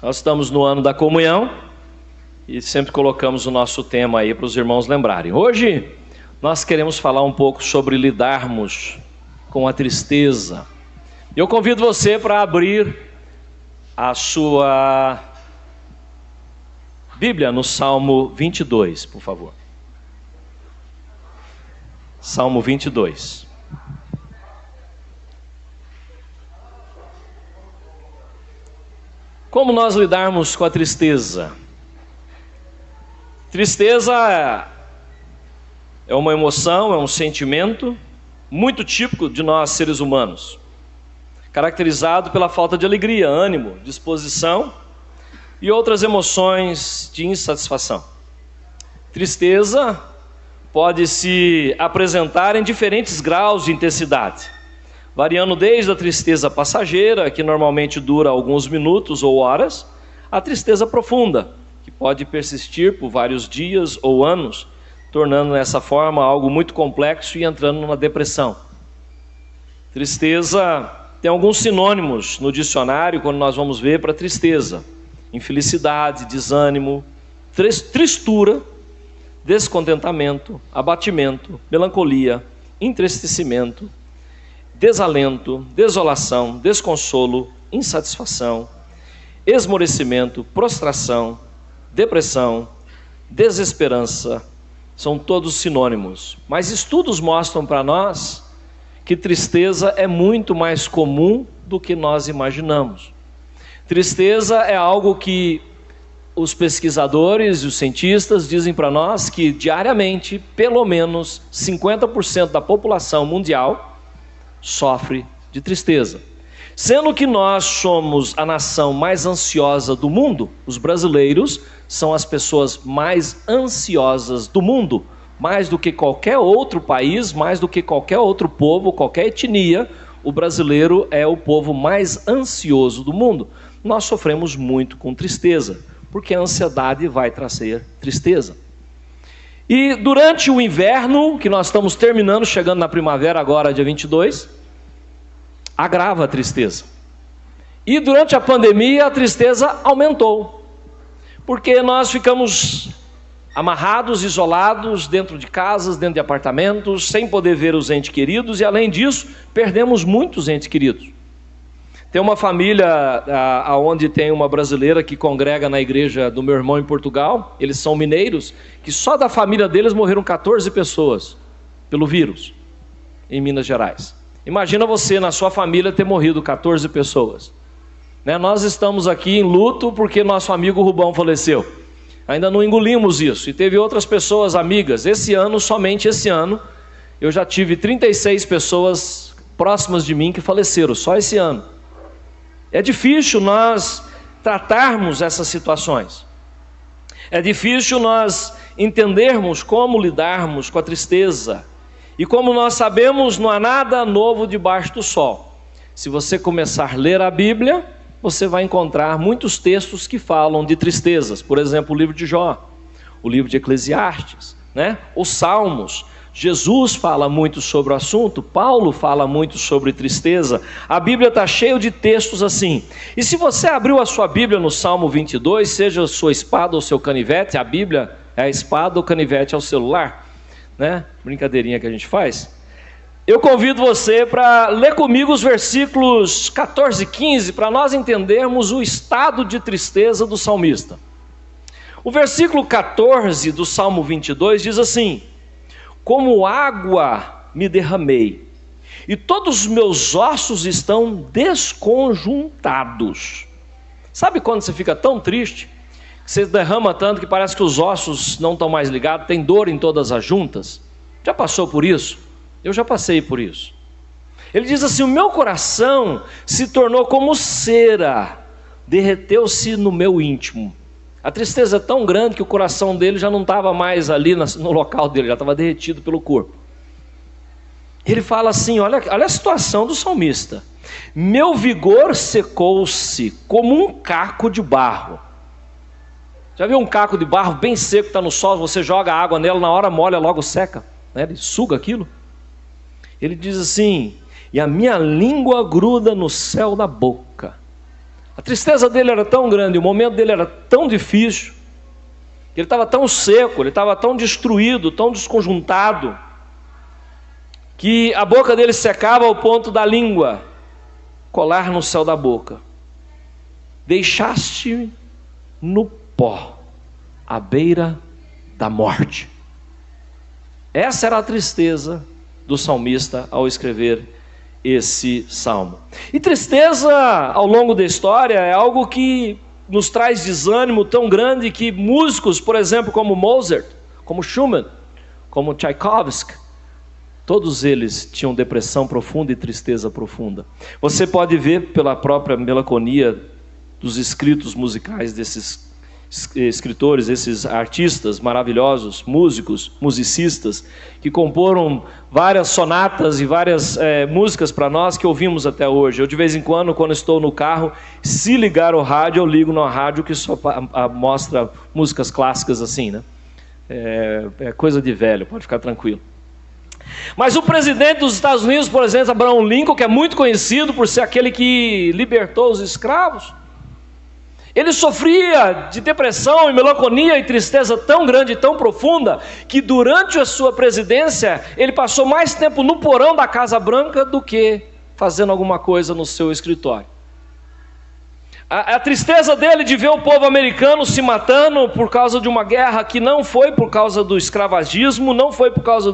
Nós estamos no ano da comunhão e sempre colocamos o nosso tema aí para os irmãos lembrarem. Hoje nós queremos falar um pouco sobre lidarmos com a tristeza. Eu convido você para abrir a sua Bíblia no Salmo 22, por favor. Salmo 22. Como nós lidarmos com a tristeza? Tristeza é uma emoção, é um sentimento muito típico de nós seres humanos, caracterizado pela falta de alegria, ânimo, disposição e outras emoções de insatisfação. Tristeza pode se apresentar em diferentes graus de intensidade, variando desde a tristeza passageira, que normalmente dura alguns minutos ou horas, à tristeza profunda, que pode persistir por vários dias ou anos, tornando dessa forma algo muito complexo e entrando numa depressão. Tristeza tem alguns sinônimos no dicionário quando nós vamos ver para tristeza: infelicidade, desânimo, tristura, descontentamento, abatimento, melancolia, entristecimento, desalento, desolação, desconsolo, insatisfação, esmorecimento, prostração, depressão, desesperança. São todos sinônimos. Mas estudos mostram para nós que tristeza é muito mais comum do que nós imaginamos. Tristeza é algo que os pesquisadores e os cientistas dizem para nós que diariamente, pelo menos 50% da população mundial sofre de tristeza. Sendo que nós somos a nação mais ansiosa do mundo, os brasileiros são as pessoas mais ansiosas do mundo, mais do que qualquer outro país, mais do que qualquer outro povo, qualquer etnia, o brasileiro é o povo mais ansioso do mundo. Nós sofremos muito com tristeza, porque a ansiedade vai trazer tristeza. E durante o inverno, que nós estamos terminando, chegando na primavera agora, dia 22, agrava a tristeza. E durante a pandemia a tristeza aumentou, porque nós ficamos amarrados, isolados, dentro de casas, dentro de apartamentos, sem poder ver os entes queridos, e além disso, perdemos muitos entes queridos. Tem uma família onde tem uma brasileira que congrega na igreja do meu irmão em Portugal, eles são mineiros, que só da família deles morreram 14 pessoas pelo vírus, em Minas Gerais. Imagina você, na sua família, ter morrido 14 pessoas. Nós estamos aqui em luto porque nosso amigo Rubão faleceu. Ainda não engolimos isso. E teve outras pessoas amigas. Esse ano, somente esse ano, eu já tive 36 pessoas próximas de mim que faleceram, só esse ano. É difícil nós tratarmos essas situações. É difícil nós entendermos como lidarmos com a tristeza. E como nós sabemos, não há nada novo debaixo do sol. Se você começar a ler a Bíblia, você vai encontrar muitos textos que falam de tristezas. Por exemplo, o livro de Jó, o livro de Eclesiastes, os Salmos. Jesus fala muito sobre o assunto, Paulo fala muito sobre tristeza. A Bíblia está cheia de textos assim. E se você abriu a sua Bíblia no Salmo 22, seja a sua espada ou seu canivete, a Bíblia é a espada, o canivete é o celular, brincadeirinha que a gente faz. Eu convido você para ler comigo os versículos 14 e 15, para nós entendermos o estado de tristeza do salmista. O versículo 14 do Salmo 22 diz assim: como água me derramei, e todos os meus ossos estão desconjuntados. Sabe quando você fica tão triste, que você derrama tanto que parece que os ossos não estão mais ligados, tem dor em todas as juntas? Já passou por isso? Eu já passei por isso. Ele diz assim: o meu coração se tornou como cera, derreteu-se no meu íntimo. A tristeza é tão grande que o coração dele já não estava mais ali no local dele, já estava derretido pelo corpo. Ele fala assim, olha a situação do salmista: meu vigor secou-se como um caco de barro. Já viu um caco de barro bem seco, está no sol, você joga água nela, na hora molha, logo seca, ele suga aquilo. Ele diz assim: e a minha língua gruda no céu da boca, A tristeza dele era tão grande, o momento dele era tão difícil, ele estava tão seco, ele estava tão destruído, tão desconjuntado, que a boca dele secava ao ponto da língua colar no céu da boca. Deixaste no pó, à beira da morte. Essa era a tristeza do salmista ao escrever esse salmo. E tristeza ao longo da história é algo que nos traz desânimo tão grande que músicos, por exemplo, como Mozart, como Schumann, como Tchaikovsky, todos eles tinham depressão profunda e tristeza profunda. Você pode ver pela própria melancolia dos escritos musicais desses escritores, esses artistas maravilhosos, músicos, musicistas, que comporam várias sonatas e várias músicas para nós que ouvimos até hoje. Eu de vez em quando estou no carro, se ligar o rádio, eu ligo na rádio que só mostra músicas clássicas assim, né? É coisa de velho, pode ficar tranquilo. Mas o presidente dos Estados Unidos, por exemplo, Abraham Lincoln, que é muito conhecido por ser aquele que libertou os escravos, ele sofria de depressão e melancolia e tristeza tão grande e tão profunda que durante a sua presidência ele passou mais tempo no porão da Casa Branca do que fazendo alguma coisa no seu escritório. A tristeza dele de ver o povo americano se matando por causa de uma guerra que não foi por causa do escravagismo, não foi por causa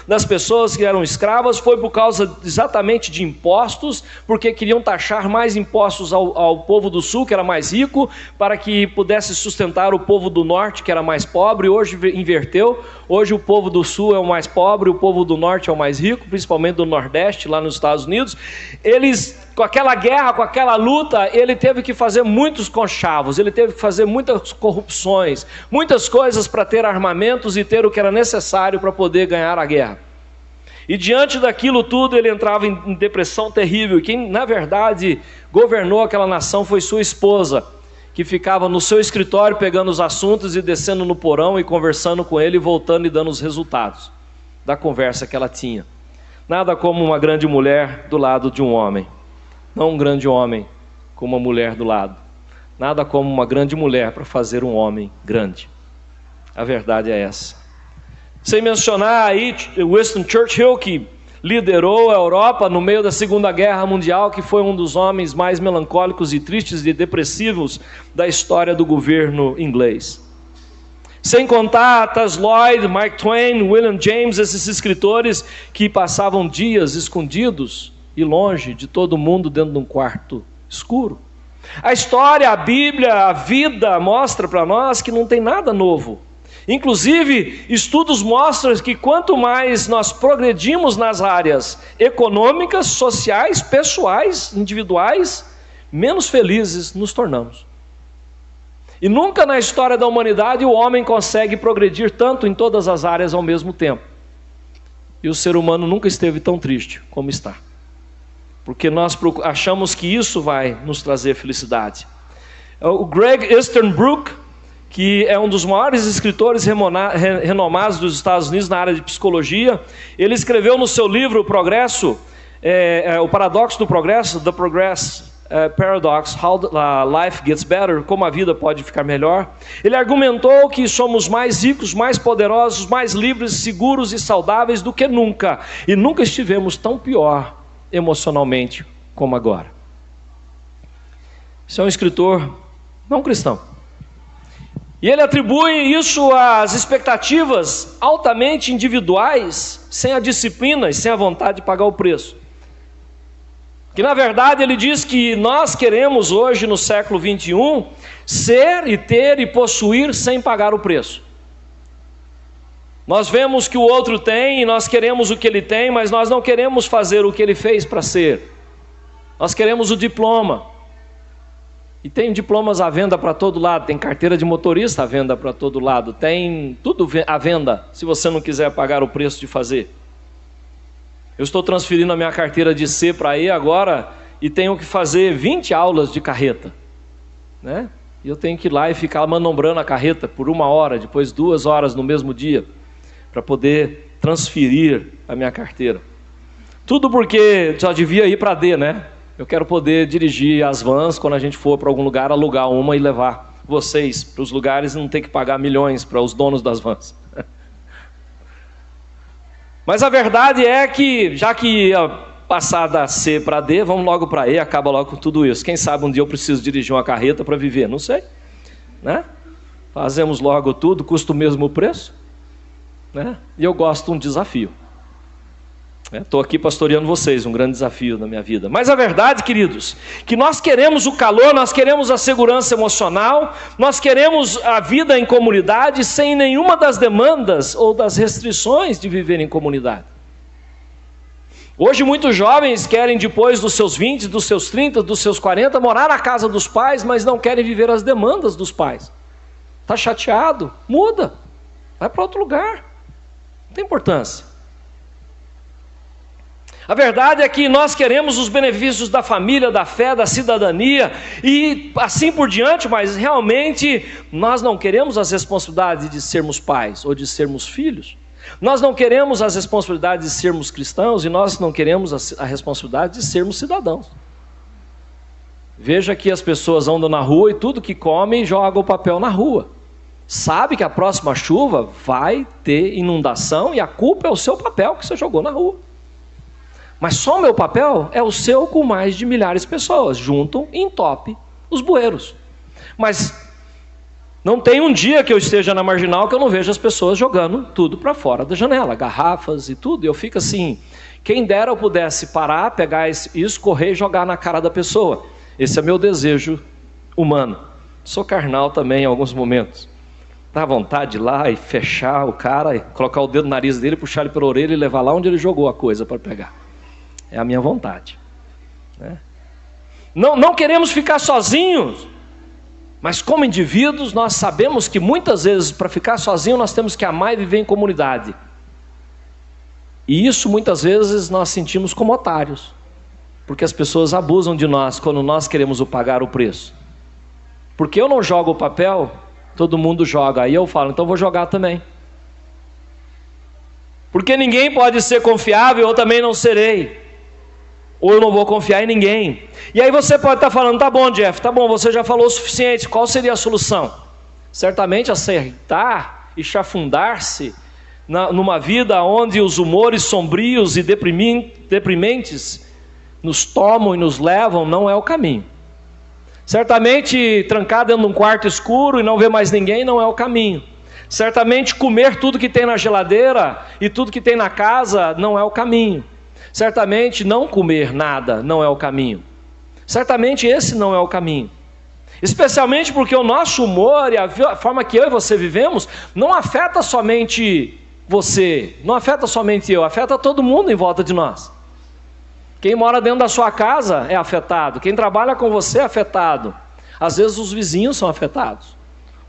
das pessoas que eram escravas, foi por causa exatamente de impostos, porque queriam taxar mais impostos ao povo do sul, que era mais rico, para que pudesse sustentar o povo do norte, que era mais pobre. Hoje inverteu, hoje o povo do sul é o mais pobre, o povo do norte é o mais rico, principalmente do nordeste, lá nos Estados Unidos. Eles, com aquela guerra, com aquela luta, ele teve que fazer muitos conchavos, ele teve que fazer muitas corrupções, muitas coisas para ter armamentos e ter o que era necessário para poder ganhar a guerra. E diante daquilo tudo ele entrava em depressão terrível. Quem na verdade governou aquela nação foi sua esposa, que ficava no seu escritório pegando os assuntos e descendo no porão e conversando com ele, voltando e dando os resultados da conversa que ela tinha. Nada como uma grande mulher do lado de um homem. Não um grande homem com uma mulher do lado. Nada como uma grande mulher para fazer um homem grande. A verdade é essa. Sem mencionar aí Winston Churchill, que liderou a Europa no meio da Segunda Guerra Mundial, que foi um dos homens mais melancólicos e tristes e depressivos da história do governo inglês. Sem contar T.S. Lloyd, Mark Twain, William James, esses escritores que passavam dias escondidos e longe de todo mundo dentro de um quarto escuro. A história, a Bíblia, a vida mostra para nós que não tem nada novo. Inclusive, estudos mostram que quanto mais nós progredimos nas áreas econômicas, sociais, pessoais, individuais, menos felizes nos tornamos. E nunca na história da humanidade o homem consegue progredir tanto em todas as áreas ao mesmo tempo. E o ser humano nunca esteve tão triste como está. Porque nós achamos que isso vai nos trazer felicidade. O Greg Easterbrook, que é um dos maiores escritores renomados dos Estados Unidos na área de psicologia, ele escreveu no seu livro O Progresso, o Paradoxo do Progresso, The Progress Paradox, How Life Gets Better, como a vida pode ficar melhor. Ele argumentou que somos mais ricos, mais poderosos, mais livres, seguros e saudáveis do que nunca, e nunca estivemos tão pior emocionalmente como agora. Esse é um escritor não cristão. E ele atribui isso às expectativas altamente individuais, sem a disciplina e sem a vontade de pagar o preço. Que na verdade ele diz que nós queremos hoje no século 21 ser e ter e possuir sem pagar o preço. Nós vemos que o outro tem e nós queremos o que ele tem, mas nós não queremos fazer o que ele fez para ser. Nós queremos o diploma. E tem diplomas à venda para todo lado, tem carteira de motorista à venda para todo lado, tem tudo à venda, se você não quiser pagar o preço de fazer. Eu estou transferindo a minha carteira de C para E agora e tenho que fazer 20 aulas de carreta, né? E eu tenho que ir lá e ficar manobrando a carreta por 1 hora, depois 2 horas no mesmo dia, para poder transferir a minha carteira. Tudo porque só devia ir para D, né? Eu quero poder dirigir as vans quando a gente for para algum lugar, alugar uma e levar vocês para os lugares e não ter que pagar milhões para os donos das vans. Mas a verdade é que, já que ia passar da C para D, vamos logo para E, acaba logo com tudo isso. Quem sabe um dia eu preciso dirigir uma carreta para viver, não sei, né? Fazemos logo tudo, custa o mesmo preço, né? E eu gosto de um desafio. Estou aqui pastoreando vocês, um grande desafio na minha vida. Mas a verdade, queridos, que nós queremos o calor, nós queremos a segurança emocional, nós queremos a vida em comunidade sem nenhuma das demandas ou das restrições de viver em comunidade. Hoje muitos jovens querem, depois dos seus 20, dos seus 30, dos seus 40, morar na casa dos pais, mas não querem viver as demandas dos pais. Está chateado? Muda, vai para outro lugar, não tem importância. A verdade é que nós queremos os benefícios da família, da fé, da cidadania e assim por diante, mas realmente nós não queremos as responsabilidades de sermos pais ou de sermos filhos. Nós não queremos as responsabilidades de sermos cristãos e nós não queremos a responsabilidade de sermos cidadãos. Veja que as pessoas andam na rua e tudo que comem joga o papel na rua. Sabe que a próxima chuva vai ter inundação e a culpa é o seu papel que você jogou na rua. Mas só o meu papel é o seu com mais de milhares de pessoas. Juntam e entopem os bueiros. Mas não tem um dia que eu esteja na marginal que eu não veja as pessoas jogando tudo para fora da janela. Garrafas e tudo. E eu fico assim, quem dera eu pudesse parar, pegar isso, correr e jogar na cara da pessoa. Esse é meu desejo humano. Sou carnal também em alguns momentos. Dá vontade de ir lá e fechar o cara, e colocar o dedo no nariz dele, puxar ele pela orelha e levar lá onde ele jogou a coisa para pegar. É a minha vontade, né? Não queremos ficar sozinhos, mas como indivíduos nós sabemos que muitas vezes para ficar sozinho nós temos que amar e viver em comunidade. E isso muitas vezes nós sentimos como otários, porque as pessoas abusam de nós quando nós queremos pagar o preço. Porque eu não jogo o papel, todo mundo joga, aí eu falo, então vou jogar também. Porque ninguém pode ser confiável, eu também não serei. Ou eu não vou confiar em ninguém. E aí você pode estar falando, tá bom, Jeff, tá bom, você já falou o suficiente, qual seria a solução? Certamente aceitar e chafundar-se numa vida onde os humores sombrios e deprimentes nos tomam e nos levam, não é o caminho. Certamente trancar dentro de um quarto escuro e não ver mais ninguém não é o caminho. Certamente comer tudo que tem na geladeira e tudo que tem na casa não é o caminho. Certamente não comer nada não é o caminho. Certamente esse não é o caminho. Especialmente porque o nosso humor e a forma que eu e você vivemos não afeta somente você, não afeta somente eu, afeta todo mundo em volta de nós. Quem mora dentro da sua casa é afetado, quem trabalha com você é afetado. Às vezes os vizinhos são afetados.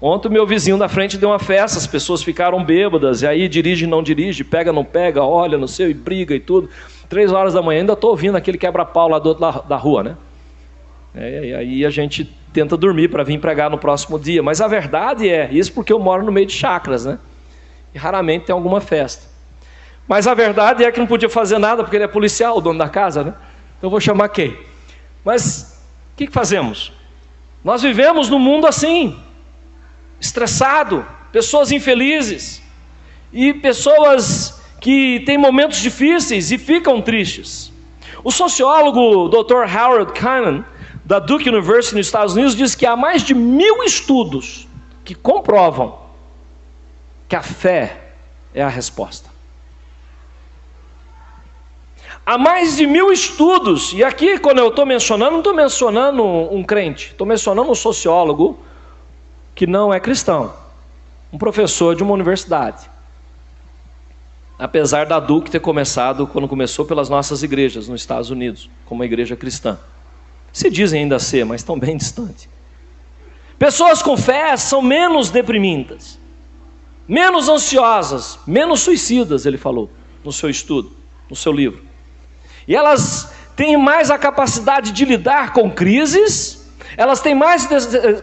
Ontem o meu vizinho da frente deu uma festa, as pessoas ficaram bêbadas, e aí dirige, não dirige, pega, não pega, olha, não sei, e briga e tudo. 3 horas da manhã ainda estou ouvindo aquele quebra-pau lá do outro lado da rua, né? E aí a gente tenta dormir para vir pregar no próximo dia. Mas a verdade é, isso porque eu moro no meio de chácaras, né? E raramente tem alguma festa. Mas a verdade é que não podia fazer nada, porque ele é policial, o dono da casa, né? Então eu vou chamar quem? Mas o que fazemos? Nós vivemos num mundo assim, estressado, pessoas infelizes, e pessoas que têm momentos difíceis e ficam tristes. O sociólogo Dr. Howard Kahneman, da Duke University nos Estados Unidos, diz que há mais de 1000 estudos que comprovam que a fé é a resposta. Há mais de 1000 estudos, e aqui quando eu estou mencionando, não estou mencionando um crente, estou mencionando um sociólogo que não é cristão, um professor de uma universidade. Apesar da Duke ter começado, quando começou, pelas nossas igrejas nos Estados Unidos, como uma igreja cristã. Se dizem ainda ser, mas estão bem distantes. Pessoas com fé são menos deprimidas, menos ansiosas, menos suicidas, ele falou, no seu estudo, no seu livro. E elas têm mais a capacidade de lidar com crises, elas têm mais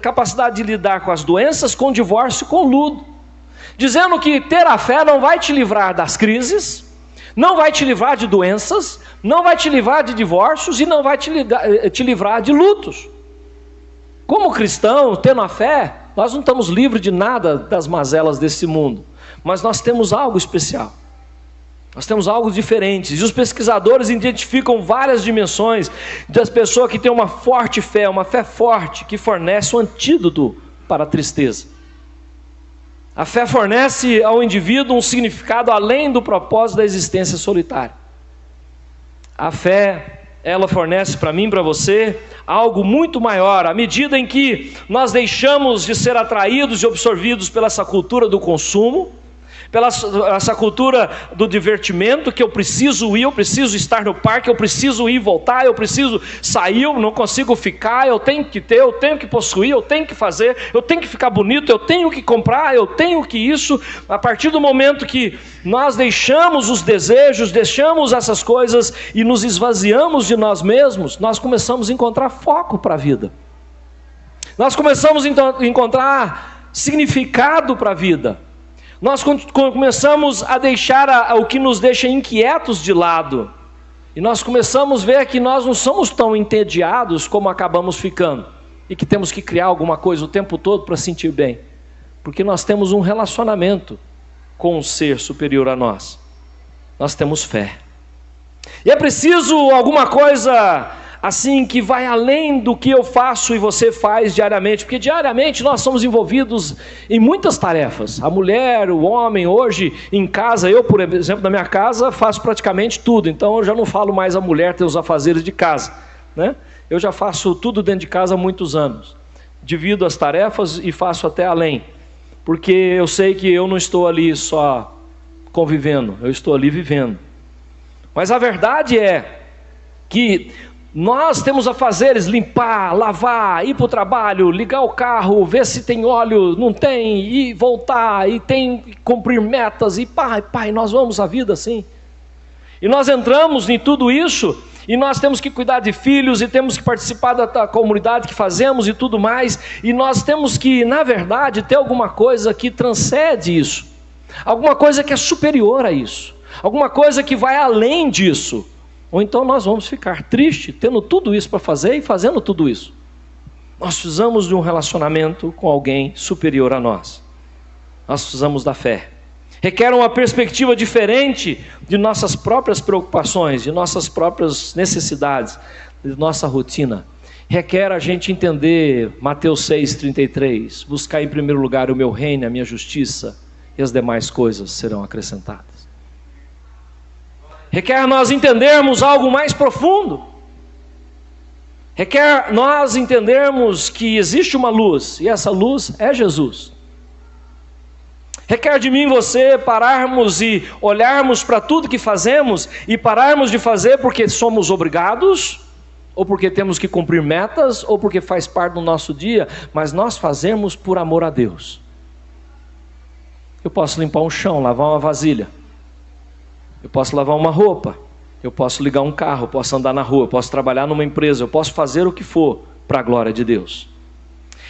capacidade de lidar com as doenças, com o divórcio, com o luto. Dizendo que ter a fé não vai te livrar das crises, não vai te livrar de doenças, não vai te livrar de divórcios e não vai te livrar de lutos. Como cristão, tendo a fé, nós não estamos livres de nada das mazelas desse mundo, mas nós temos algo especial. Nós temos algo diferente. E os pesquisadores identificam várias dimensões das pessoas que têm uma forte fé, uma fé forte, que fornece um antídoto para a tristeza. A fé fornece ao indivíduo um significado além do propósito da existência solitária. A fé, ela fornece para mim e para você algo muito maior, à medida em que nós deixamos de ser atraídos e absorvidos pela essa cultura do consumo, pela essa cultura do divertimento, que eu preciso ir, eu preciso estar no parque, eu preciso ir e voltar, eu preciso sair, eu não consigo ficar, eu tenho que ter, eu tenho que possuir, eu tenho que fazer, eu tenho que ficar bonito, eu tenho que comprar, eu tenho que isso. A partir do momento que nós deixamos os desejos, deixamos essas coisas e nos esvaziamos de nós mesmos, nós começamos a encontrar foco para a vida. Nós começamos a encontrar significado para a vida. Nós começamos a deixar o que nos deixa inquietos de lado. E nós começamos a ver que nós não somos tão entediados como acabamos ficando. E que temos que criar alguma coisa o tempo todo para sentir bem. Porque nós temos um relacionamento com um ser superior a nós. Nós temos fé. E é preciso alguma coisa assim que vai além do que eu faço e você faz diariamente, porque diariamente nós somos envolvidos em muitas tarefas. A mulher, o homem, hoje em casa, eu por exemplo na minha casa faço praticamente tudo, então eu já não falo mais a mulher ter os afazeres de casa, né? Eu já faço tudo dentro de casa há muitos anos, divido as tarefas e faço até além, porque eu sei que eu não estou ali só convivendo, eu estou ali vivendo. Mas a verdade é que nós temos afazeres: limpar, lavar, ir para o trabalho, ligar o carro, ver se tem óleo, não tem, e voltar, e tem que cumprir metas, e pai, nós vamos a vida assim. E nós entramos em tudo isso, e nós temos que cuidar de filhos, e temos que participar da comunidade que fazemos e tudo mais, e nós temos que, na verdade, ter alguma coisa que transcende isso, alguma coisa que é superior a isso, alguma coisa que vai além disso. Ou então nós vamos ficar tristes, tendo tudo isso para fazer e fazendo tudo isso. Nós precisamos de um relacionamento com alguém superior a nós. Nós precisamos da fé. Requer uma perspectiva diferente de nossas próprias preocupações, de nossas próprias necessidades, de nossa rotina. Requer a gente entender Mateus 6,33, buscar em primeiro lugar o meu reino, a minha justiça, e as demais coisas serão acrescentadas. Requer nós entendermos algo mais profundo. Requer nós entendermos que existe uma luz, e essa luz é Jesus. Requer de mim e você pararmos e olharmos para tudo que fazemos e pararmos de fazer porque somos obrigados, ou porque temos que cumprir metas, ou porque faz parte do nosso dia, mas nós fazemos por amor a Deus. Eu posso limpar um chão, lavar uma vasilha, eu posso lavar uma roupa, eu posso ligar um carro, eu posso andar na rua, eu posso trabalhar numa empresa, eu posso fazer o que for para a glória de Deus.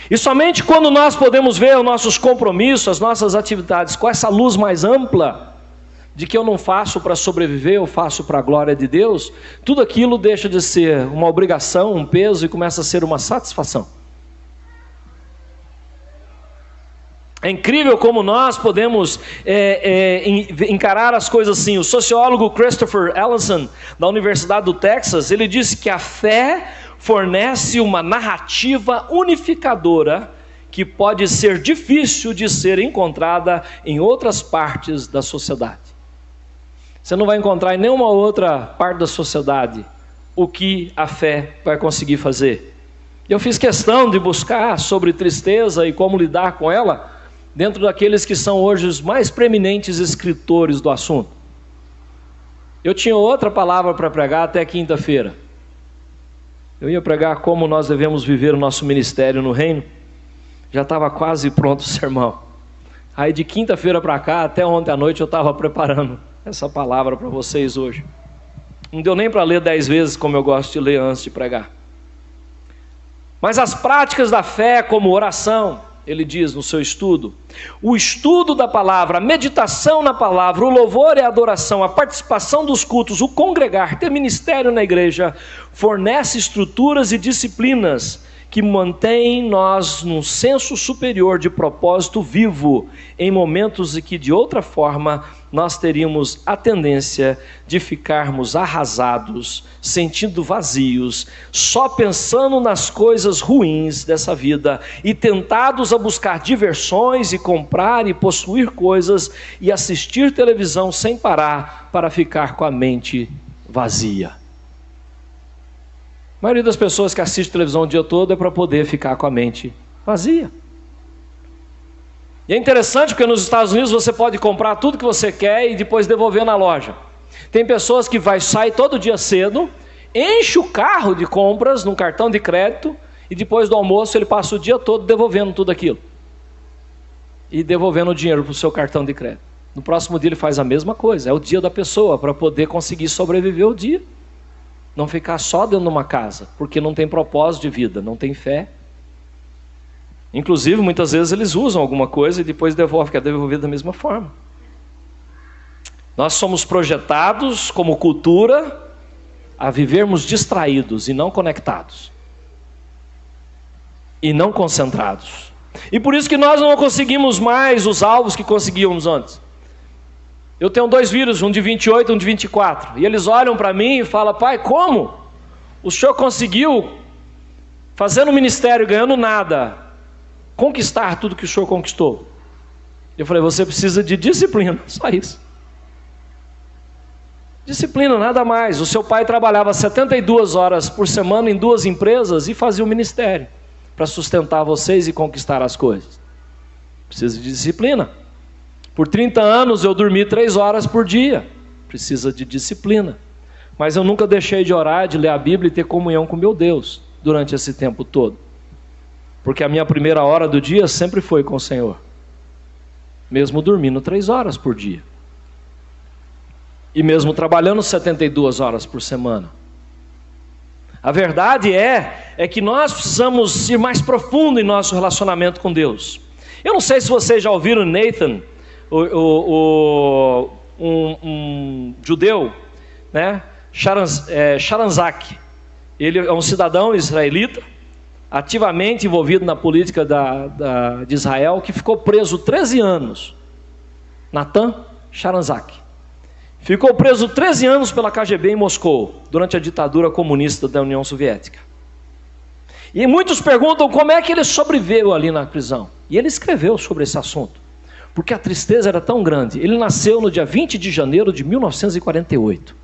E somente quando nós podemos ver os nossos compromissos, as nossas atividades com essa luz mais ampla, de que eu não faço para sobreviver, eu faço para a glória de Deus, tudo aquilo deixa de ser uma obrigação, um peso, e começa a ser uma satisfação. É incrível como nós podemos encarar as coisas assim. O sociólogo Christopher Ellison, da Universidade do Texas, ele disse que a fé fornece uma narrativa unificadora que pode ser difícil de ser encontrada em outras partes da sociedade. Você não vai encontrar em nenhuma outra parte da sociedade o que a fé vai conseguir fazer. Eu fiz questão de buscar sobre tristeza e como lidar com ela dentro daqueles que são hoje os mais preeminentes escritores do assunto. Eu tinha outra palavra para pregar até quinta-feira. Eu ia pregar como nós devemos viver o nosso ministério no reino. Já estava quase pronto o sermão. Aí de quinta-feira para cá, até ontem à noite eu estava preparando essa palavra para vocês hoje. Não deu nem para ler 10 vezes como eu gosto de ler antes de pregar. Mas as práticas da fé, como oração, ele diz no seu estudo, o estudo da palavra, a meditação na palavra, o louvor e a adoração, a participação dos cultos, o congregar, ter ministério na igreja, fornece estruturas e disciplinas que mantêm nós num senso superior de propósito vivo, em momentos em que de outra forma nós teríamos a tendência de ficarmos arrasados, sentindo vazios, só pensando nas coisas ruins dessa vida e tentados a buscar diversões e comprar e possuir coisas e assistir televisão sem parar para ficar com a mente vazia. A maioria das pessoas que assistem televisão o dia todo é para poder ficar com a mente vazia. E é interessante porque nos Estados Unidos você pode comprar tudo que você quer e depois devolver na loja. Tem pessoas que saem todo dia cedo, enche o carro de compras num cartão de crédito e depois do almoço ele passa o dia todo devolvendo tudo aquilo. E devolvendo o dinheiro para o seu cartão de crédito. No próximo dia ele faz a mesma coisa, é o dia da pessoa para poder conseguir sobreviver o dia. Não ficar só dentro de uma casa, porque não tem propósito de vida, não tem fé. Inclusive, muitas vezes eles usam alguma coisa e depois devolvem, que é devolvido da mesma forma. Nós somos projetados como cultura a vivermos distraídos e não conectados. E não concentrados. E por isso que nós não conseguimos mais os alvos que conseguíamos antes. Eu tenho 2 filhos, um de 28 e um de 24. E eles olham para mim e falam, pai, como? O senhor conseguiu, fazendo ministério e ganhando nada, conquistar tudo que o senhor conquistou? Eu falei, você precisa de disciplina, só isso. Disciplina, nada mais. O seu pai trabalhava 72 horas por semana em 2 empresas e fazia o ministério para sustentar vocês e conquistar as coisas. Precisa de disciplina. Por 30 anos eu dormi 3 horas por dia. Precisa de disciplina. Mas eu nunca deixei de orar, de ler a Bíblia e ter comunhão com meu Deus durante esse tempo todo. Porque a minha primeira hora do dia sempre foi com o Senhor. Mesmo dormindo 3 horas por dia. E mesmo trabalhando 72 horas por semana. A verdade é que nós precisamos ir mais profundo em nosso relacionamento com Deus. Eu não sei se vocês já ouviram Nathan, um judeu, né? Sharanzak. Ele é um cidadão israelita, ativamente envolvido na política de Israel, que ficou preso 13 anos. Natan Sharanzak. Ficou preso 13 anos pela KGB em Moscou, durante a ditadura comunista da União Soviética. E muitos perguntam como é que ele sobreviveu ali na prisão. E ele escreveu sobre esse assunto, porque a tristeza era tão grande. Ele nasceu no dia 20 de janeiro de 1948.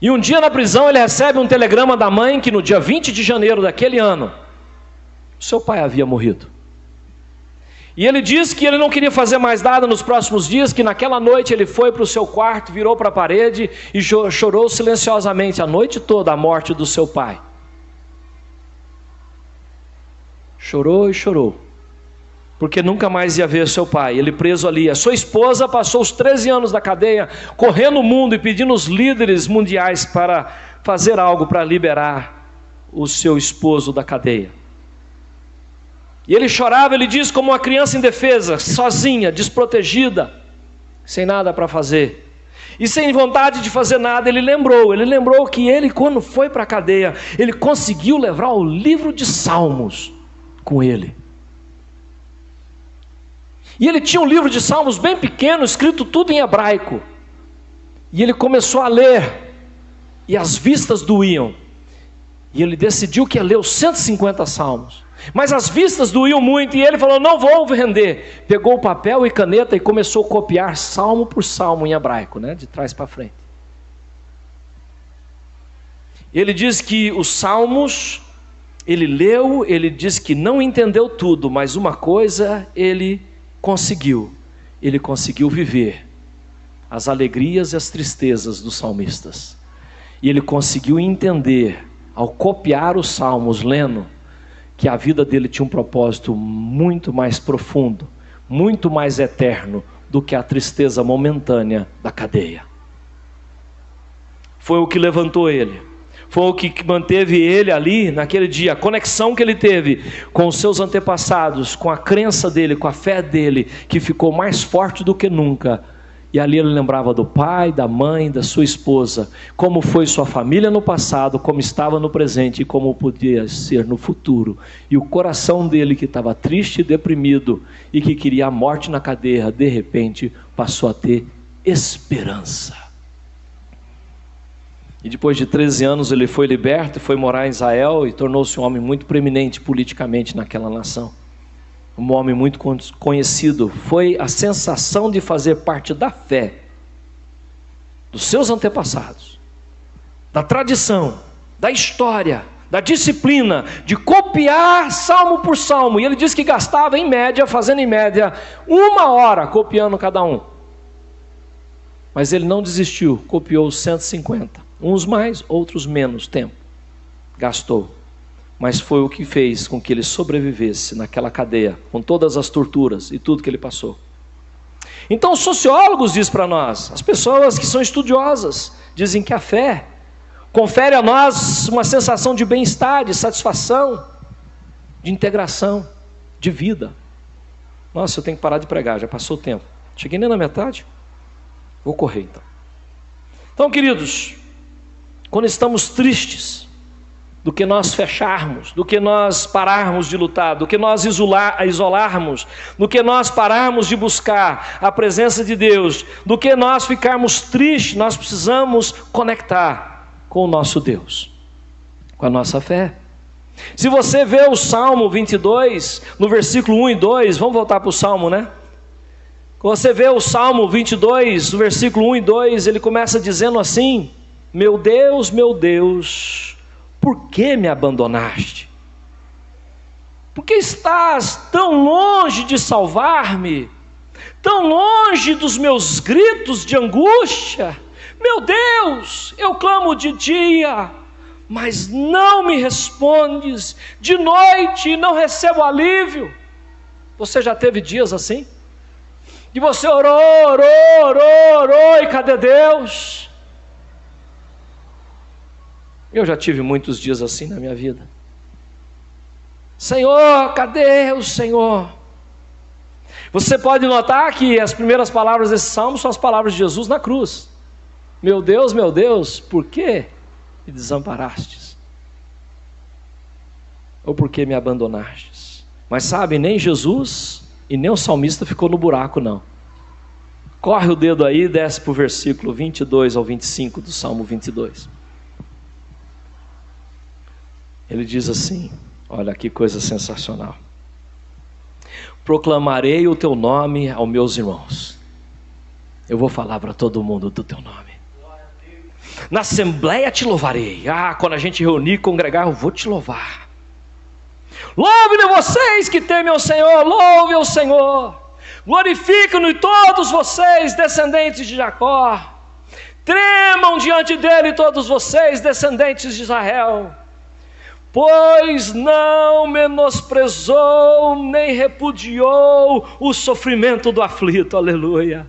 E um dia na prisão ele recebe um telegrama da mãe que no dia 20 de janeiro daquele ano, seu pai havia morrido. E ele diz que ele não queria fazer mais nada nos próximos dias, que naquela noite ele foi para o seu quarto, virou para a parede e chorou silenciosamente a noite toda a morte do seu pai. Chorou e chorou, porque nunca mais ia ver seu pai, ele preso ali. A sua esposa passou os 13 anos da cadeia, correndo o mundo e pedindo os líderes mundiais para fazer algo para liberar o seu esposo da cadeia. E ele chorava, ele diz, como uma criança indefesa, sozinha, desprotegida, sem nada para fazer. E sem vontade de fazer nada, ele lembrou que ele, quando foi para a cadeia, ele conseguiu levar o livro de Salmos com ele. E ele tinha um livro de Salmos bem pequeno, escrito tudo em hebraico. E ele começou a ler, e as vistas doíam. E ele decidiu que ia ler os 150 Salmos. Mas as vistas doíam muito e ele falou, não vou render. Pegou o papel e caneta e começou a copiar salmo por salmo em hebraico, né? De trás para frente. Ele diz que os salmos, ele leu, ele diz que não entendeu tudo, mas uma coisa ele conseguiu viver as alegrias e as tristezas dos salmistas. E ele conseguiu entender, ao copiar os salmos, lendo, que a vida dele tinha um propósito muito mais profundo, muito mais eterno do que a tristeza momentânea da cadeia. Foi o que levantou ele, foi o que manteve ele ali naquele dia, a conexão que ele teve com os seus antepassados, com a crença dele, com a fé dele, que ficou mais forte do que nunca. E ali ele lembrava do pai, da mãe, da sua esposa, como foi sua família no passado, como estava no presente e como podia ser no futuro. E o coração dele, que estava triste e deprimido e que queria a morte na cadeia, de repente passou a ter esperança. E depois de 13 anos ele foi liberto, foi morar em Israel e tornou-se um homem muito preeminente politicamente naquela nação. Um homem muito conhecido. Foi a sensação de fazer parte da fé dos seus antepassados, da tradição, da história, da disciplina, de copiar salmo por salmo. E ele disse que gastava em média, fazendo em média 1 hora copiando cada um. Mas ele não desistiu, copiou 150. Uns mais, outros menos tempo gastou. Mas foi o que fez com que ele sobrevivesse naquela cadeia, com todas as torturas e tudo que ele passou. Então os sociólogos dizem para nós, as pessoas que são estudiosas, dizem que a fé confere a nós uma sensação de bem-estar, de satisfação, de integração, de vida. Nossa, eu tenho que parar de pregar, já passou o tempo. Cheguei nem na metade? Vou correr então. Então, queridos, quando estamos tristes, do que nós fecharmos, do que nós pararmos de lutar, do que nós isolarmos, do que nós pararmos de buscar a presença de Deus, do que nós ficarmos tristes, nós precisamos conectar com o nosso Deus, com a nossa fé. Se você vê o Salmo 22, no versículo 1 e 2, vamos voltar para o Salmo, né? Quando você vê o Salmo 22, no versículo 1 e 2, ele começa dizendo assim: meu Deus, por que me abandonaste? Por que estás tão longe de salvar-me? Tão longe dos meus gritos de angústia? Meu Deus, eu clamo de dia, mas não me respondes. De noite não recebo alívio. Você já teve dias assim? E você orou, e cadê Deus? Eu já tive muitos dias assim na minha vida. Senhor, cadê o Senhor? Você pode notar que as primeiras palavras desse salmo são as palavras de Jesus na cruz. Meu Deus, por que me desamparastes? Ou por que me abandonastes? Mas sabe, nem Jesus e nem o salmista ficou no buraco não. Corre o dedo aí e desce para o versículo 22 ao 25 do Salmo 22. Ele diz assim, olha que coisa sensacional: proclamarei o teu nome aos meus irmãos. Eu vou falar para todo mundo do teu nome. Na assembleia te louvarei. Quando a gente reunir e congregar, eu vou te louvar. Louve-lhe vocês que temem ao Senhor, louve ao Senhor. Glorifiquem-no todos vocês, descendentes de Jacó. Tremam diante dele todos vocês, descendentes de Israel. Pois não menosprezou, nem repudiou o sofrimento do aflito. Aleluia.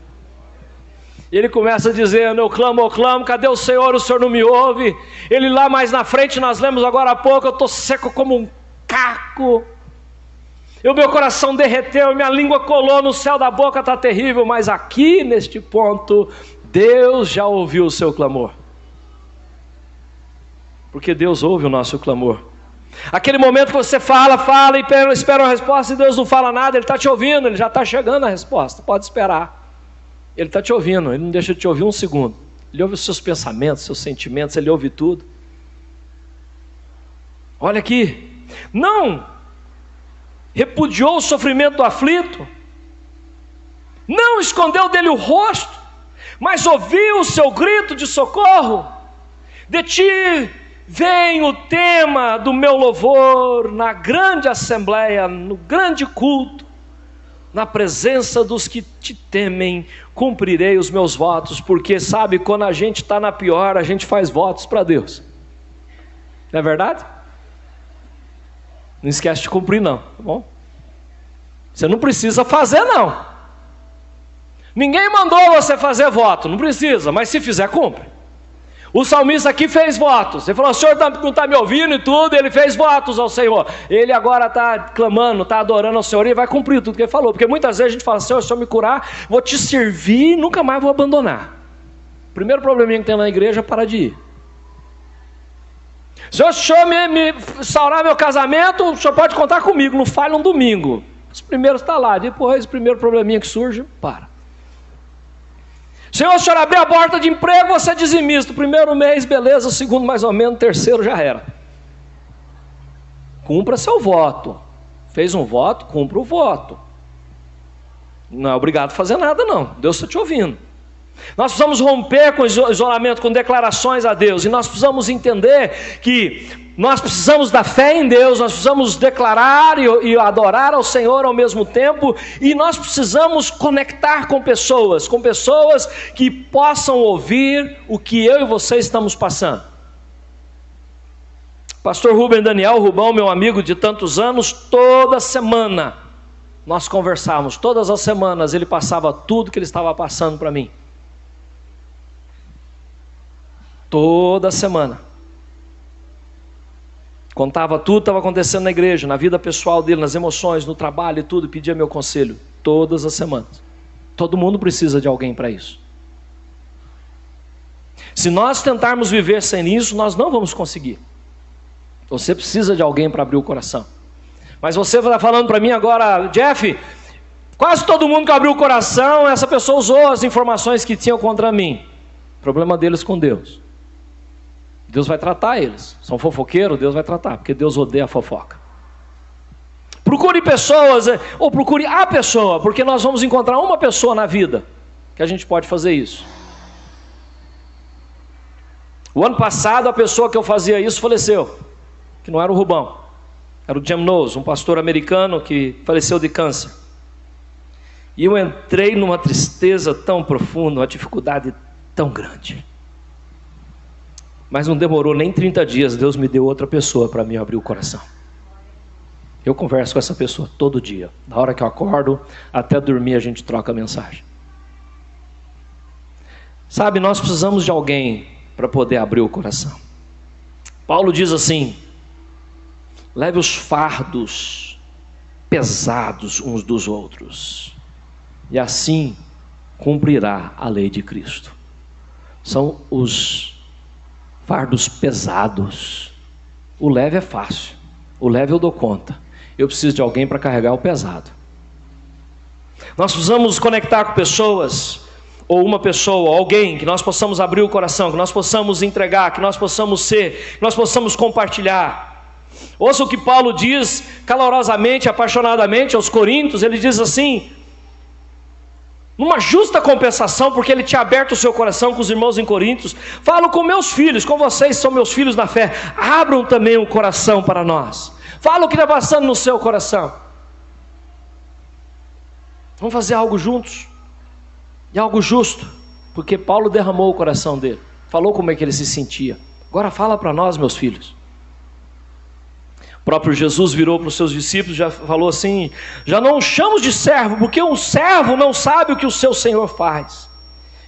Ele começa dizendo, eu clamo, cadê o Senhor não me ouve. Ele lá mais na frente, nós lemos agora há pouco, eu estou seco como um caco. O meu coração derreteu, minha língua colou no céu da boca, está terrível. Mas aqui neste ponto, Deus já ouviu o seu clamor. Porque Deus ouve o nosso clamor. Aquele momento que você fala e espera uma resposta e Deus não fala nada, Ele está te ouvindo, Ele já está chegando a resposta, pode esperar. Ele está te ouvindo, Ele não deixa de te ouvir um segundo. Ele ouve os seus pensamentos, seus sentimentos, Ele ouve tudo. Olha aqui, não repudiou o sofrimento do aflito, não escondeu dele o rosto, mas ouviu o seu grito de socorro. De ti vem o tema do meu louvor, na grande assembleia, no grande culto, na presença dos que te temem, cumprirei os meus votos. Porque sabe, quando a gente está na pior, a gente faz votos para Deus, não é verdade? Não esquece de cumprir não, tá bom? Você não precisa fazer não. Ninguém mandou você fazer voto, não precisa, mas se fizer, cumpre. O salmista aqui fez votos. Ele falou: o Senhor não está me ouvindo e tudo. Ele fez votos ao Senhor. Ele agora está clamando, está adorando ao Senhor e vai cumprir tudo que ele falou. Porque muitas vezes a gente fala: Senhor, se eu me curar, vou te servir e nunca mais vou abandonar. O primeiro probleminha que tem na igreja é parar de ir. Senhor, se o Senhor me restaurar meu casamento, o Senhor pode contar comigo. Não falha um domingo. Os primeiros estão lá. Depois, o primeiro probleminha que surge, para. Senhor, se o Senhor abrir a porta de emprego, você é dizimista. O primeiro mês, beleza. O segundo, mais ou menos. O terceiro, já era. Cumpra seu voto. Fez um voto, cumpra o voto. Não é obrigado a fazer nada, não. Deus está te ouvindo. Nós precisamos romper com o isolamento, com declarações a Deus. E nós precisamos entender que nós precisamos da fé em Deus. Nós precisamos declarar e adorar ao Senhor ao mesmo tempo. E nós precisamos conectar com pessoas que possam ouvir o que eu e você estamos passando. Pastor Rubem Daniel, Rubão, meu amigo de tantos anos, toda semana nós conversávamos. Todas as semanas ele passava tudo que ele estava passando para mim. Toda semana. Contava tudo que estava acontecendo na igreja, na vida pessoal dele, nas emoções, no trabalho e tudo, pedia meu conselho. Todas as semanas. Todo mundo precisa de alguém para isso. Se nós tentarmos viver sem isso, nós não vamos conseguir. Você precisa de alguém para abrir o coração. Mas você está falando para mim agora: Jeff, quase todo mundo que abriu o coração, essa pessoa usou as informações que tinham contra mim. Problema deles com Deus. Deus vai tratar eles. São fofoqueiros, Deus vai tratar, porque Deus odeia a fofoca. Procure pessoas, ou procure a pessoa, porque nós vamos encontrar uma pessoa na vida que a gente pode fazer isso. O ano passado a pessoa que eu fazia isso faleceu, que não era o Rubão, era o Jim Knowles, um pastor americano que faleceu de câncer. E eu entrei numa tristeza tão profunda, uma dificuldade tão grande. Mas não demorou nem 30 dias, Deus me deu outra pessoa para me abrir o coração. Eu converso com essa pessoa todo dia. Da hora que eu acordo até dormir a gente troca mensagem. Sabe, nós precisamos de alguém para poder abrir o coração. Paulo diz assim: leve os fardos pesados uns dos outros, e assim cumprirá a lei de Cristo. São os fardos pesados. O leve é fácil, o leve eu dou conta. Eu preciso de alguém para carregar o pesado. Nós precisamos conectar com pessoas, ou uma pessoa, alguém que nós possamos abrir o coração, que nós possamos entregar, que nós possamos ser, que nós possamos compartilhar. Ouça o que Paulo diz calorosamente, apaixonadamente aos Coríntios. Ele diz assim: numa justa compensação, porque ele tinha aberto o seu coração com os irmãos em Coríntios, falo com meus filhos, com vocês são meus filhos na fé, abram também o coração para nós. Fala o que está passando no seu coração. Vamos fazer algo juntos, e algo justo, porque Paulo derramou o coração dele, falou como é que ele se sentia. Agora fala para nós, meus filhos. O próprio Jesus virou para os seus discípulos, já falou assim: já não os chamo de servo, porque um servo não sabe o que o seu Senhor faz.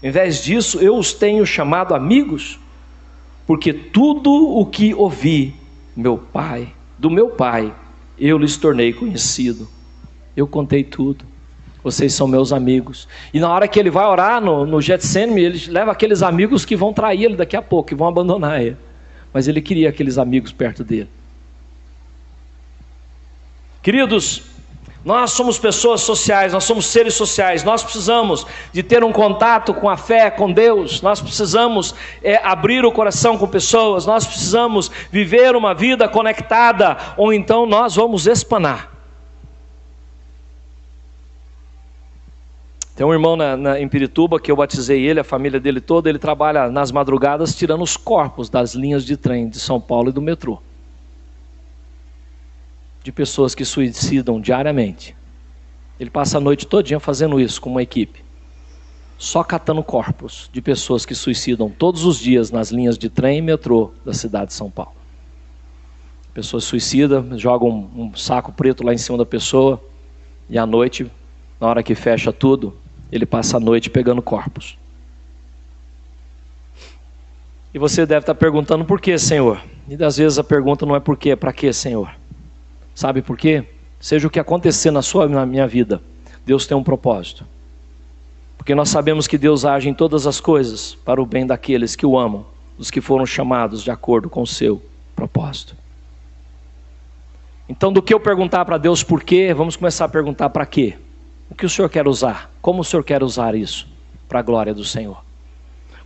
Em vez disso, eu os tenho chamado amigos, porque tudo o que ouvi do meu Pai, eu lhes tornei conhecido. Eu contei tudo. Vocês são meus amigos. E na hora que ele vai orar no Getsêmani, ele leva aqueles amigos que vão trair ele daqui a pouco, que vão abandonar ele. Mas ele queria aqueles amigos perto dele. Queridos, nós somos pessoas sociais, nós somos seres sociais, nós precisamos de ter um contato com a fé, com Deus, nós precisamos abrir o coração com pessoas, nós precisamos viver uma vida conectada, ou então nós vamos espanar. Tem um irmão em Pirituba que eu batizei ele, a família dele toda, ele trabalha nas madrugadas tirando os corpos das linhas de trem de São Paulo e do metrô. De pessoas que suicidam diariamente. Ele passa a noite todinha fazendo isso com uma equipe, só catando corpos de pessoas que suicidam todos os dias nas linhas de trem e metrô da cidade de São Paulo. Pessoas suicidam, jogam um saco preto lá em cima da pessoa, e à noite, na hora que fecha tudo, ele passa a noite pegando corpos. E você deve estar perguntando: por que, Senhor? E às vezes a pergunta não é por quê, é para quê, Senhor? Sabe por quê? Seja o que acontecer na minha vida, Deus tem um propósito. Porque nós sabemos que Deus age em todas as coisas para o bem daqueles que o amam, dos que foram chamados de acordo com o seu propósito. Então, do que eu perguntar para Deus por quê, vamos começar a perguntar para quê? O que o Senhor quer usar? Como o Senhor quer usar isso para a glória do Senhor?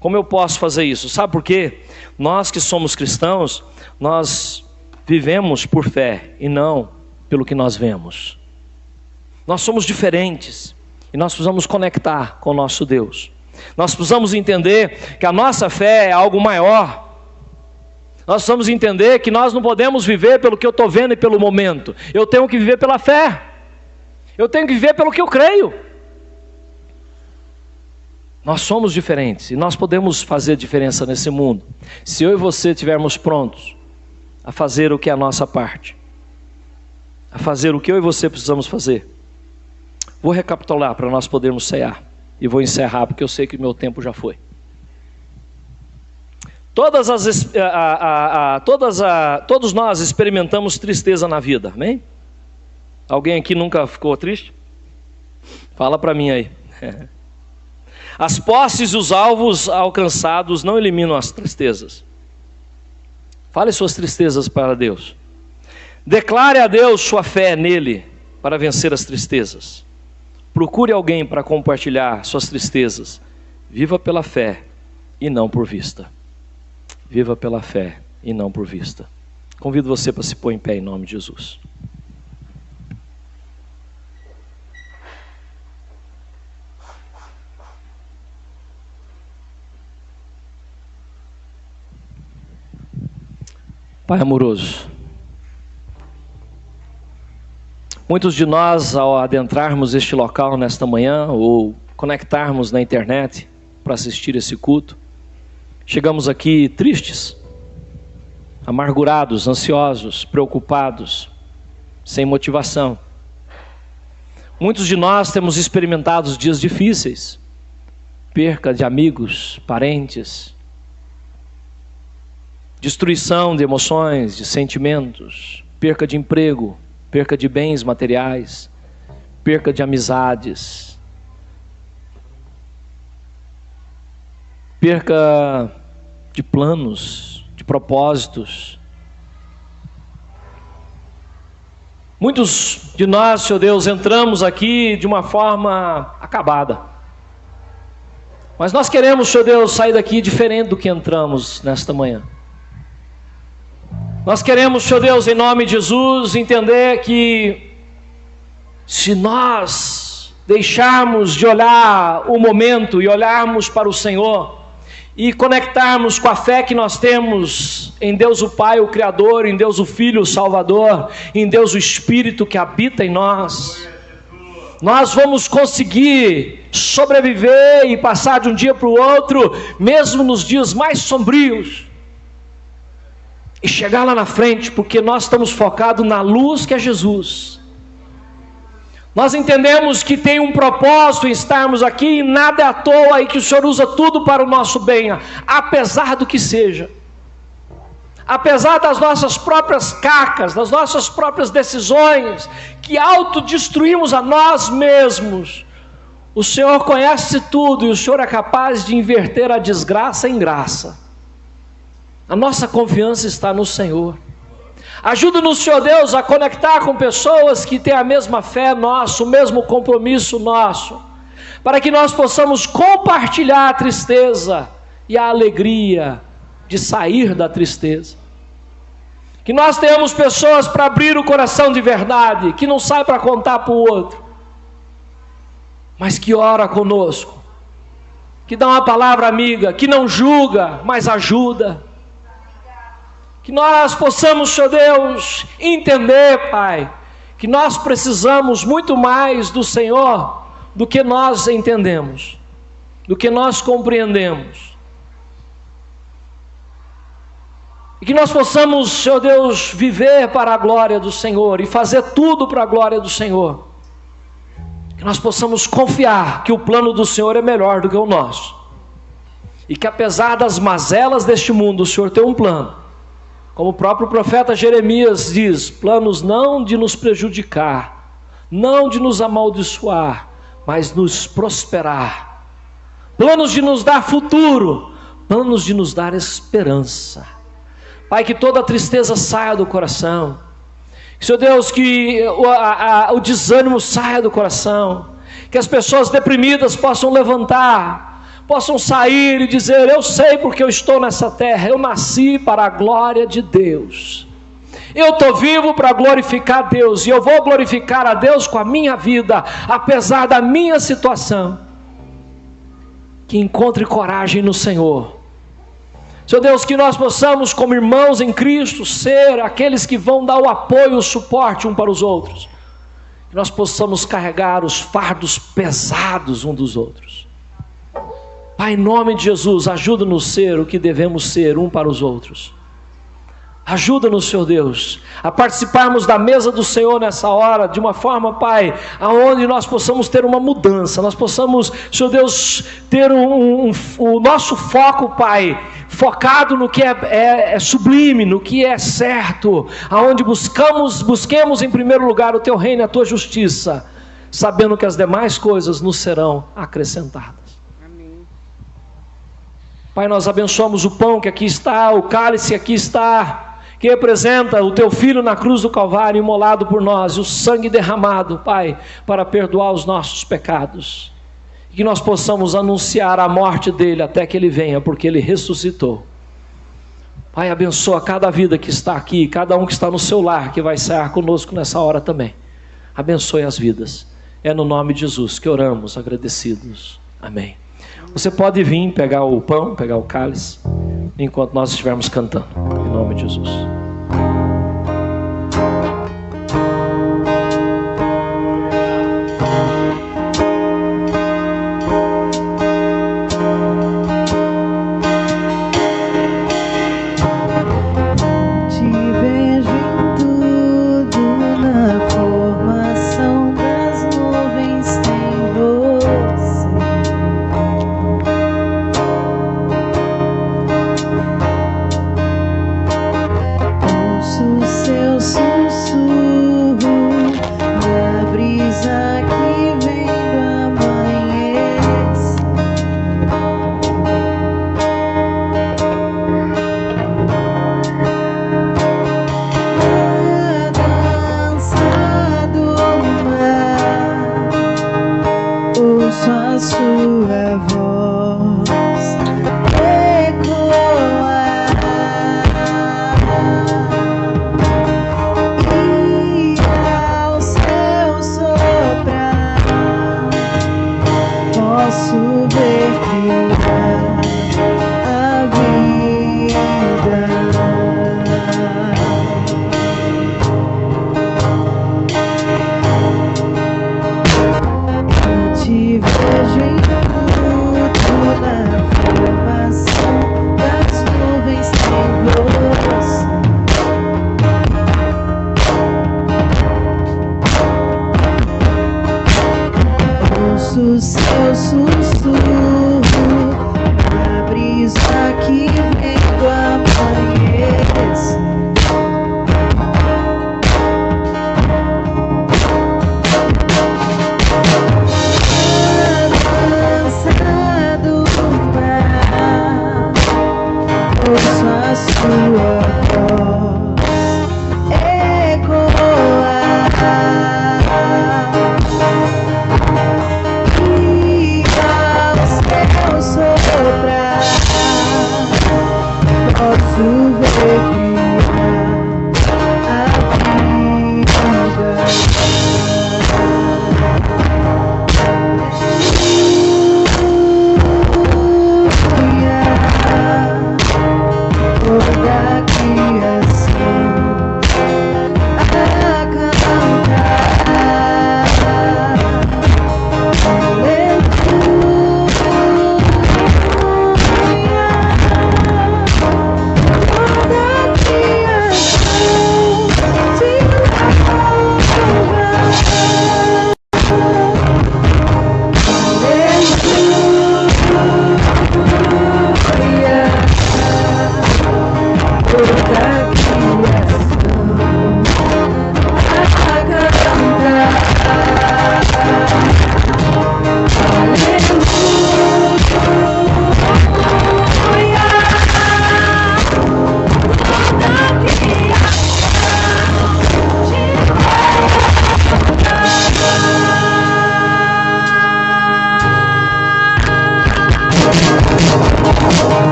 Como eu posso fazer isso? Sabe por quê? Nós que somos cristãos, nós vivemos por fé e não pelo que nós vemos. Nós somos diferentes e nós precisamos conectar com o nosso Deus. Nós precisamos entender que a nossa fé é algo maior. Nós precisamos entender que nós não podemos viver pelo que eu estou vendo e pelo momento. Eu tenho que viver pela fé. Eu tenho que viver pelo que eu creio. Nós somos diferentes e nós podemos fazer diferença nesse mundo, se eu e você estivermos prontos a fazer o que é a nossa parte, a fazer o que eu e você precisamos fazer. Vou recapitular para nós podermos cear e vou encerrar porque eu sei que meu tempo já foi. Todos nós experimentamos tristeza na vida, amém? Alguém aqui nunca ficou triste? Fala para mim aí. As posses e os alvos alcançados não eliminam as tristezas. Fale suas tristezas para Deus. Declare a Deus sua fé nele para vencer as tristezas. Procure alguém para compartilhar suas tristezas. Viva pela fé e não por vista. Viva pela fé e não por vista. Convido você para se pôr em pé em nome de Jesus. Pai amoroso, muitos de nós, ao adentrarmos este local nesta manhã, ou conectarmos na internet para assistir esse culto, chegamos aqui tristes, amargurados, ansiosos, preocupados, sem motivação. Muitos de nós temos experimentado dias difíceis, perca de amigos, parentes, destruição de emoções, de sentimentos, perca de emprego, perca de bens materiais, perca de amizades, perca de planos, de propósitos. Muitos de nós, Senhor Deus, entramos aqui de uma forma acabada. Mas nós queremos, Senhor Deus, sair daqui diferente do que entramos nesta manhã. Nós queremos, Senhor Deus, em nome de Jesus, entender que se nós deixarmos de olhar o momento e olharmos para o Senhor e conectarmos com a fé que nós temos em Deus o Pai, o Criador, em Deus o Filho, o Salvador, em Deus o Espírito que habita em nós, nós vamos conseguir sobreviver e passar de um dia para o outro, mesmo nos dias mais sombrios, e chegar lá na frente, porque nós estamos focados na luz que é Jesus. Nós entendemos que tem um propósito em estarmos aqui, e nada é à toa, e que o Senhor usa tudo para o nosso bem, apesar do que seja, apesar das nossas próprias cacas, das nossas próprias decisões, que autodestruímos a nós mesmos. O Senhor conhece tudo, e o Senhor é capaz de inverter a desgraça em graça. A nossa confiança está no Senhor. Ajuda-nos, Senhor Deus, a conectar com pessoas que têm a mesma fé nossa, o mesmo compromisso nosso, para que nós possamos compartilhar a tristeza e a alegria de sair da tristeza. Que nós tenhamos pessoas para abrir o coração de verdade, que não sai para contar para o outro, mas que ora conosco, que dá uma palavra amiga, que não julga, mas ajuda. Que nós possamos, Senhor Deus, entender, Pai, que nós precisamos muito mais do Senhor do que nós entendemos, do que nós compreendemos. E que nós possamos, Senhor Deus, viver para a glória do Senhor e fazer tudo para a glória do Senhor. Que nós possamos confiar que o plano do Senhor é melhor do que o nosso. e que apesar das mazelas deste mundo, o Senhor tem um plano. Como o próprio profeta Jeremias diz, planos não de nos prejudicar, não de nos amaldiçoar, mas nos prosperar. Planos de nos dar futuro, planos de nos dar esperança. Pai, que toda tristeza saia do coração. Senhor Deus, que o desânimo saia do coração. Que as pessoas deprimidas possam levantar, possam sair e dizer: eu sei porque eu estou nessa terra, eu nasci para a glória de Deus. Eu estou vivo para glorificar a Deus, e eu vou glorificar a Deus com a minha vida, apesar da minha situação. Que encontre coragem no Senhor. Senhor Deus, que nós possamos, como irmãos em Cristo, ser aqueles que vão dar o apoio, o suporte um para os outros. Que nós possamos carregar os fardos pesados um dos outros. Pai, em nome de Jesus, ajuda-nos a ser o que devemos ser um para os outros. Ajuda-nos, Senhor Deus, a participarmos da mesa do Senhor nessa hora, de uma forma, Pai, aonde nós possamos ter uma mudança, nós possamos, Senhor Deus, ter o nosso foco, Pai, focado no que é sublime, no que é certo, aonde busquemos em primeiro lugar o Teu reino e a Tua justiça, sabendo que as demais coisas nos serão acrescentadas. Amém. Pai, nós abençoamos o pão que aqui está, o cálice que aqui está, que representa o Teu Filho na cruz do Calvário, imolado por nós, e o sangue derramado, Pai, para perdoar os nossos pecados. E que nós possamos anunciar a morte dEle até que Ele venha, porque Ele ressuscitou. Pai, abençoa cada vida que está aqui, cada um que está no seu lar, que vai cear conosco nessa hora também. Abençoe as vidas. É no nome de Jesus que oramos, agradecidos. Amém. Você pode vir pegar o pão, pegar o cálice, enquanto nós estivermos cantando, em nome de Jesus.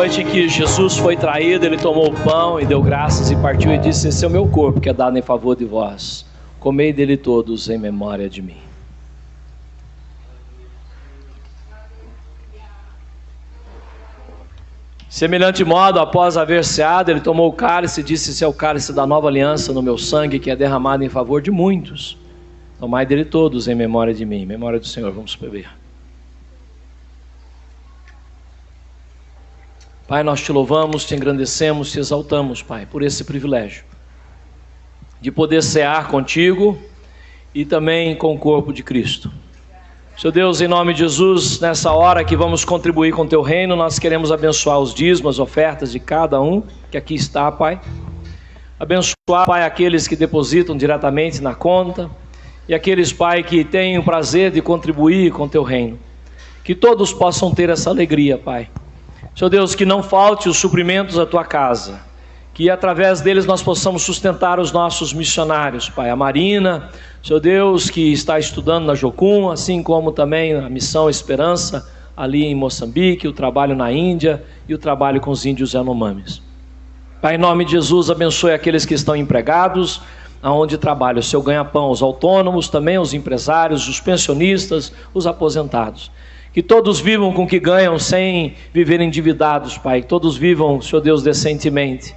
noite em que Jesus foi traído, ele tomou o pão e deu graças e partiu e disse: esse é o meu corpo que é dado em favor de vós. Comei dele todos em memória de mim. Semelhante modo, após haver ceado, ele tomou o cálice e disse: esse é o cálice da nova aliança no meu sangue, que é derramado em favor de muitos. Tomai dele todos em memória de mim. Em memória do Senhor, vamos beber. Pai, nós te louvamos, te engrandecemos, te exaltamos, Pai, por esse privilégio de poder cear contigo e também com o corpo de Cristo. Senhor Deus, em nome de Jesus, nessa hora que vamos contribuir com o teu reino, nós queremos abençoar os dízimos, as ofertas de cada um que aqui está, Pai. Abençoar, Pai, aqueles que depositam diretamente na conta e aqueles, Pai, que têm o prazer de contribuir com o teu reino. Que todos possam ter essa alegria, Pai. Senhor Deus, que não falte os suprimentos à tua casa, que através deles nós possamos sustentar os nossos missionários, Pai. A Marina, Senhor Deus, que está estudando na Jocum, assim como também a Missão Esperança, ali em Moçambique, o trabalho na Índia e o trabalho com os índios Yanomamis. Pai, em nome de Jesus, abençoe aqueles que estão empregados, aonde trabalham, o seu ganha-pão, os autônomos, também os empresários, os pensionistas, os aposentados. Que todos vivam com o que ganham sem viver endividados, Pai. Que todos vivam, Senhor Deus, decentemente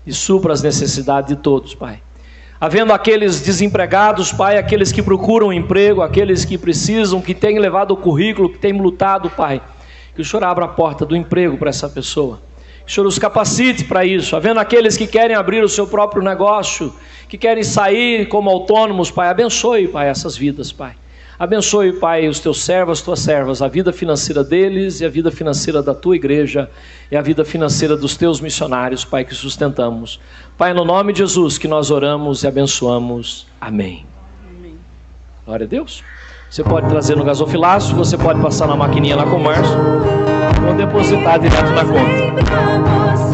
e supra as necessidades de todos, Pai. Havendo aqueles desempregados, Pai, aqueles que procuram emprego, aqueles que precisam, que têm levado o currículo, que têm lutado, Pai, que o Senhor abra a porta do emprego para essa pessoa, que o Senhor os capacite para isso. Havendo aqueles que querem abrir o seu próprio negócio, que querem sair como autônomos, Pai, abençoe, Pai, essas vidas, Pai. Abençoe, Pai, os teus servos, as tuas servas, a vida financeira deles e a vida financeira da tua igreja e a vida financeira dos teus missionários, Pai, que sustentamos. Pai, no nome de Jesus que nós oramos e abençoamos. Amém. Amém. Glória a Deus. Você pode trazer no gasofilácio, você pode passar na maquininha lá com o Márcio ou depositar direto na conta.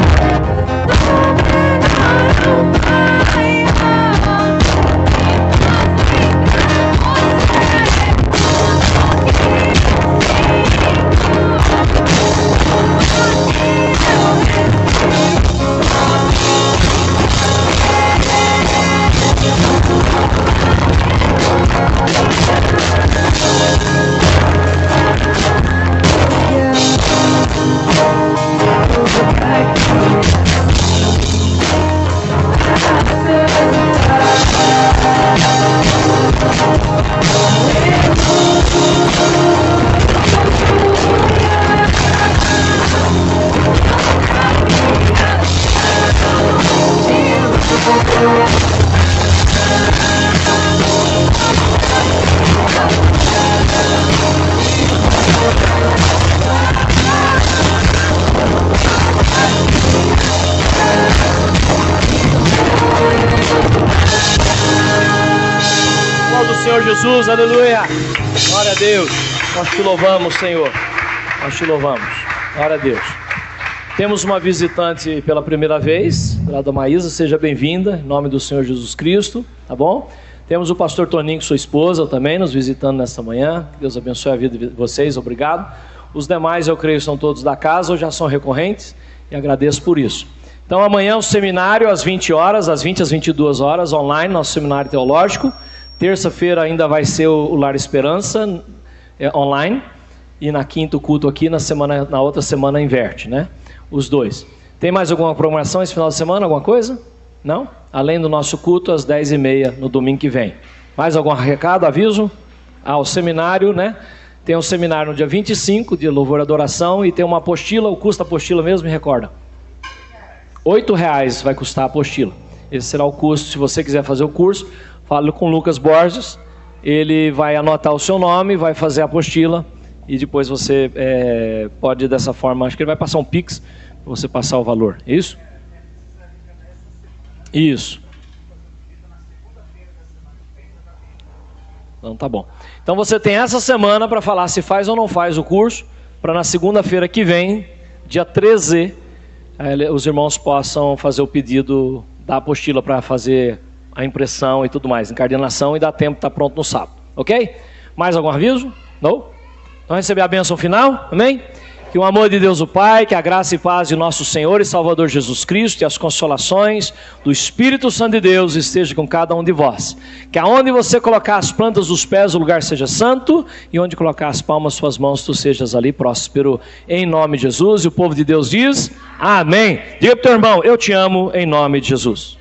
Jesus, aleluia, glória a Deus, nós te louvamos, Senhor, nós te louvamos, glória a Deus. Temos uma visitante pela primeira vez, a Maísa, seja bem-vinda, em nome do Senhor Jesus Cristo, tá bom? Temos o pastor Toninho, sua esposa, também nos visitando nesta manhã, que Deus abençoe a vida de vocês, obrigado. Os demais, eu creio, são todos da casa ou já são recorrentes, e agradeço por isso. Então amanhã o seminário às 20 horas, às 20 às 22 horas, online, nosso seminário teológico. Terça-feira ainda vai ser o Lar Esperança online, e na quinta o culto aqui, na outra semana inverte, né? Os dois. Tem mais alguma programação esse final de semana, alguma coisa? Não? Além do nosso culto às 10h30 no domingo que vem. Mais algum recado, aviso? O seminário, né? Tem um seminário no dia 25 de louvor e adoração e tem uma apostila, o custo da apostila mesmo, me recorda? R$8 vai custar a apostila. Esse será o custo, se você quiser fazer o curso. Fale com o Lucas Borges, ele vai anotar o seu nome, vai fazer a apostila e depois você pode dessa forma, acho que ele vai passar um Pix para você passar o valor, é isso? Isso. Então tá bom. Então você tem essa semana para falar se faz ou não faz o curso, para na segunda-feira que vem, dia 13, os irmãos possam fazer o pedido da apostila para fazer a impressão e tudo mais, encardenação, e dá tempo de estar pronto no sábado, ok? Mais algum aviso? Não? Então receber a bênção final, amém? Que o amor de Deus o Pai, que a graça e paz de nosso Senhor e Salvador Jesus Cristo e as consolações do Espírito Santo de Deus esteja com cada um de vós. Que aonde você colocar as plantas dos pés, o lugar seja santo, e onde colocar as palmas, suas mãos, tu sejas ali próspero, em nome de Jesus. E o povo de Deus diz, amém. Diga para o teu irmão, eu te amo, em nome de Jesus.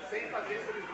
Sem fazer cirurgia.